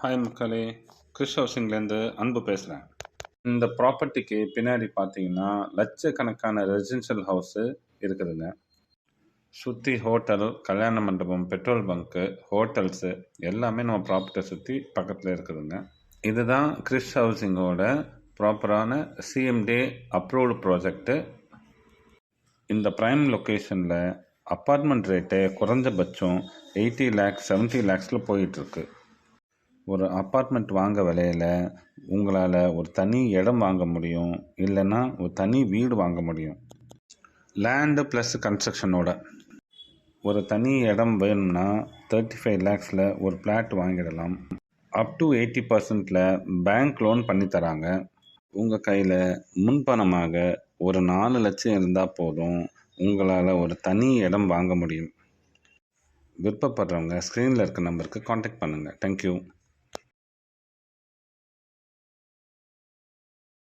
Hi மக்களே, Chris ஹவுசிங்லேருந்து அன்பு பேசுகிறேன். இந்த ப்ராப்பர்ட்டிக்கு பின்னாடி பார்த்தீங்கன்னா லட்சக்கணக்கான ரெசிடென்ஷியல் ஹவுஸு இருக்குதுங்க. சுற்றி ஹோட்டல், கல்யாண மண்டபம், பெட்ரோல் பங்க்கு, ஹோட்டல்ஸு எல்லாமே நம்ம ப்ராப்பர்ட்டியை சுற்றி பக்கத்தில் இருக்குதுங்க. இதுதான் கிறிஸ் ஹவுசிங்கோட ப்ராப்பரான சிஎம்டி அப்ரூவ்டு ப்ராஜெக்ட்டு. இந்த ப்ரைம் லொக்கேஷனில் அப்பார்ட்மெண்ட் ரேட்டு குறைஞ்சபட்சம் 80 lakhs 70 lakhஸில் போயிட்டுருக்கு. ஒரு அப்பார்ட்மெண்ட் வாங்க விலையில் உங்களால் ஒரு தனி இடம் வாங்க முடியும், இல்லைன்னா ஒரு தனி வீடு வாங்க முடியும். லேண்டு ப்ளஸ் கன்ஸ்ட்ரக்ஷனோட ஒரு தனி இடம் வேணும்னா 35 lakhஸில் ஒரு பிளாட் வாங்கிடலாம். அப் டு 80%ல் பேங்க் லோன் பண்ணித்தராங்க. உங்கள் கையில் முன்பணமாக ஒரு 4 லட்சம் இருந்தால் போதும், உங்களால் ஒரு தனி இடம் வாங்க முடியும். விருப்பப்படுறவங்க ஸ்க்ரீனில் இருக்க நம்பருக்கு காண்டாக்ட் பண்ணுங்கள். தேங்க்யூ.